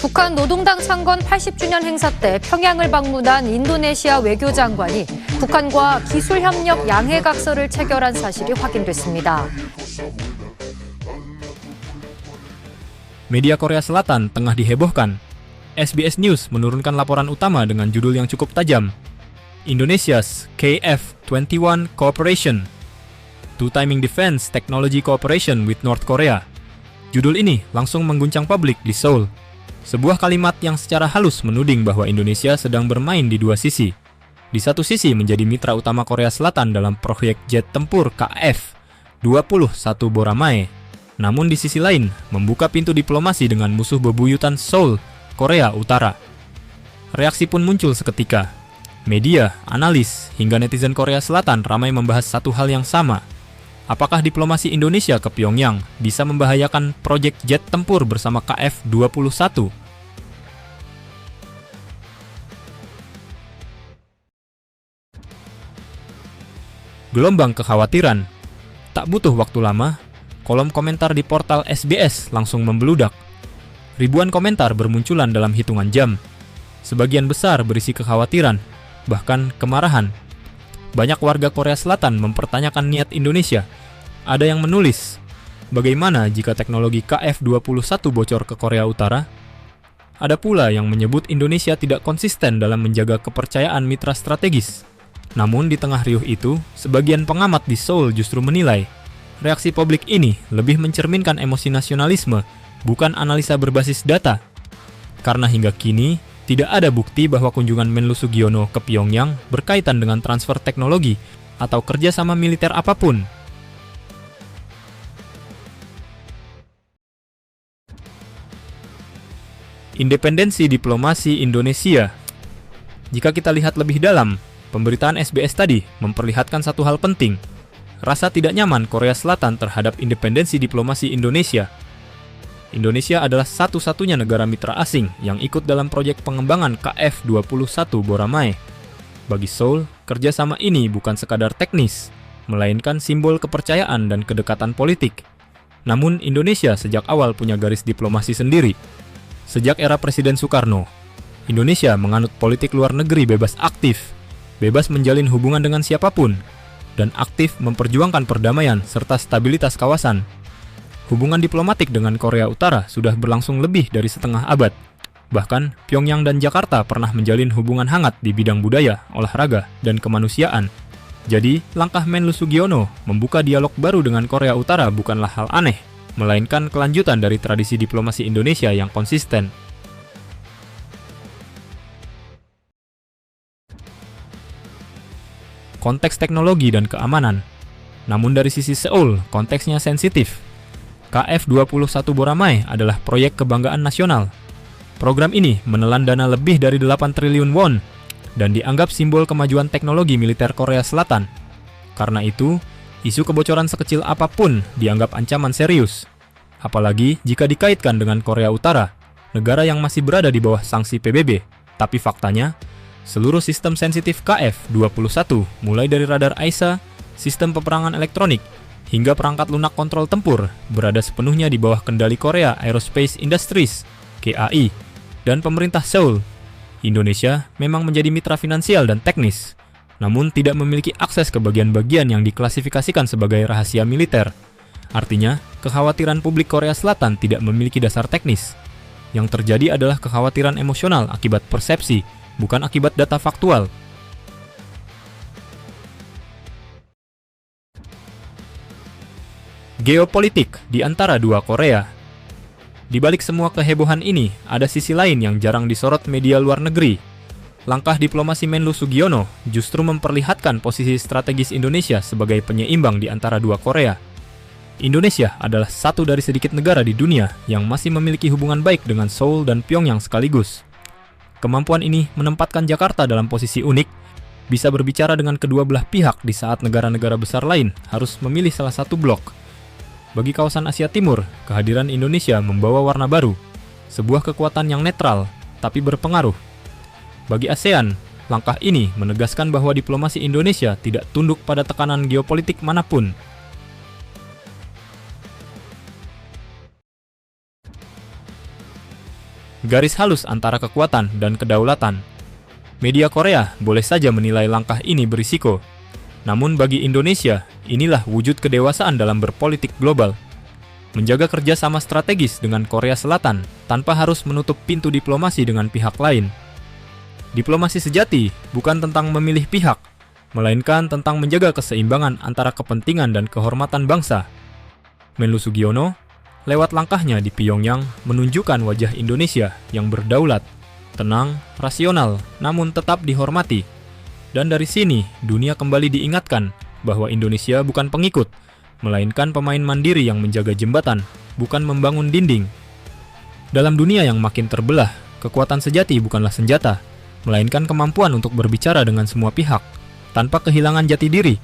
북한 노동당 창건 80주년 행사 때 평양을 방문한 인도네시아 외교장관이 북한과 기술협력 양해각서를 체결한 사실이 확인됐습니다. Media Korea Selatan tengah dihebohkan. SBS News menurunkan laporan utama dengan judul yang cukup tajam. Indonesia's KF-21 Cooperation, Two-Timing Defense Technology Cooperation with North Korea. Judul ini langsung mengguncang publik di Seoul. Sebuah kalimat yang secara halus menuding bahwa Indonesia sedang bermain di dua sisi. Di satu sisi menjadi mitra utama Korea Selatan dalam proyek jet tempur KF-21 Boramae. Namun di sisi lain, membuka pintu diplomasi dengan musuh bebuyutan Seoul, Korea Utara. Reaksi pun muncul seketika. Media, analis, hingga netizen Korea Selatan ramai membahas satu hal yang sama. Apakah diplomasi Indonesia ke Pyongyang bisa membahayakan proyek jet tempur bersama KF-21? Gelombang kekhawatiran. Tak butuh waktu lama, kolom komentar di portal SBS langsung membeludak. Ribuan komentar bermunculan dalam hitungan jam. Sebagian besar berisi kekhawatiran, bahkan kemarahan. Banyak warga Korea Selatan mempertanyakan niat Indonesia. Ada yang menulis, bagaimana jika teknologi KF-21 bocor ke Korea Utara? Ada pula yang menyebut Indonesia tidak konsisten dalam menjaga kepercayaan mitra strategis. Namun di tengah riuh itu, sebagian pengamat di Seoul justru menilai, reaksi publik ini lebih mencerminkan emosi nasionalisme, bukan analisa berbasis data. Karena hingga kini, tidak ada bukti bahwa kunjungan Menlu Sugiono ke Pyongyang berkaitan dengan transfer teknologi atau kerjasama militer apapun. Independensi diplomasi Indonesia. Jika kita lihat lebih dalam, pemberitaan SBS tadi memperlihatkan satu hal penting. Rasa tidak nyaman Korea Selatan terhadap independensi diplomasi Indonesia. Indonesia adalah satu-satunya negara mitra asing yang ikut dalam proyek pengembangan KF-21 Boramae. Bagi Seoul, kerjasama ini bukan sekadar teknis, melainkan simbol kepercayaan dan kedekatan politik. Namun Indonesia sejak awal punya garis diplomasi sendiri. Sejak era Presiden Soekarno, Indonesia menganut politik luar negeri bebas aktif, bebas menjalin hubungan dengan siapapun, dan aktif memperjuangkan perdamaian serta stabilitas kawasan. Hubungan diplomatik dengan Korea Utara sudah berlangsung lebih dari setengah abad. Bahkan, Pyongyang dan Jakarta pernah menjalin hubungan hangat di bidang budaya, olahraga, dan kemanusiaan. Jadi, langkah Menlu Sugiono membuka dialog baru dengan Korea Utara bukanlah hal aneh, melainkan kelanjutan dari tradisi diplomasi Indonesia yang konsisten. Konteks teknologi dan keamanan. Namun dari sisi Seoul, konteksnya sensitif. KF-21 Boramae adalah proyek kebanggaan nasional. Program ini menelan dana lebih dari 8 triliun won dan dianggap simbol kemajuan teknologi militer Korea Selatan. Karena itu, isu kebocoran sekecil apapun dianggap ancaman serius. Apalagi jika dikaitkan dengan Korea Utara, negara yang masih berada di bawah sanksi PBB. Tapi faktanya, seluruh sistem sensitif KF-21, mulai dari radar AISA, sistem peperangan elektronik, hingga perangkat lunak kontrol tempur berada sepenuhnya di bawah kendali Korea Aerospace Industries, KAI, dan pemerintah Seoul. Indonesia memang menjadi mitra finansial dan teknis, namun tidak memiliki akses ke bagian-bagian yang diklasifikasikan sebagai rahasia militer. Artinya, kekhawatiran publik Korea Selatan tidak memiliki dasar teknis. Yang terjadi adalah kekhawatiran emosional akibat persepsi, bukan akibat data faktual. Geopolitik di antara dua Korea. Di balik semua kehebohan ini, ada sisi lain yang jarang disorot media luar negeri. Langkah diplomasi Menlu Sugiono justru memperlihatkan posisi strategis Indonesia sebagai penyeimbang di antara dua Korea. Indonesia adalah satu dari sedikit negara di dunia yang masih memiliki hubungan baik dengan Seoul dan Pyongyang sekaligus. Kemampuan ini menempatkan Jakarta dalam posisi unik, bisa berbicara dengan kedua belah pihak di saat negara-negara besar lain harus memilih salah satu blok. Bagi kawasan Asia Timur, kehadiran Indonesia membawa warna baru, sebuah kekuatan yang netral, tapi berpengaruh. Bagi ASEAN, langkah ini menegaskan bahwa diplomasi Indonesia tidak tunduk pada tekanan geopolitik manapun. garis halus antara kekuatan dan kedaulatan. Media Korea boleh saja menilai langkah ini berisiko. Namun bagi Indonesia, inilah wujud kedewasaan dalam berpolitik global. Menjaga kerjasama strategis dengan Korea Selatan tanpa harus menutup pintu diplomasi dengan pihak lain. Diplomasi sejati bukan tentang memilih pihak, melainkan tentang menjaga keseimbangan antara kepentingan dan kehormatan bangsa. Menlu Sugiono, lewat langkahnya di Pyongyang, menunjukkan wajah Indonesia yang berdaulat, tenang, rasional, namun tetap dihormati. Dan dari sini, dunia kembali diingatkan bahwa Indonesia bukan pengikut, melainkan pemain mandiri yang menjaga jembatan, bukan membangun dinding. Dalam dunia yang makin terbelah, kekuatan sejati bukanlah senjata, melainkan kemampuan untuk berbicara dengan semua pihak, tanpa kehilangan jati diri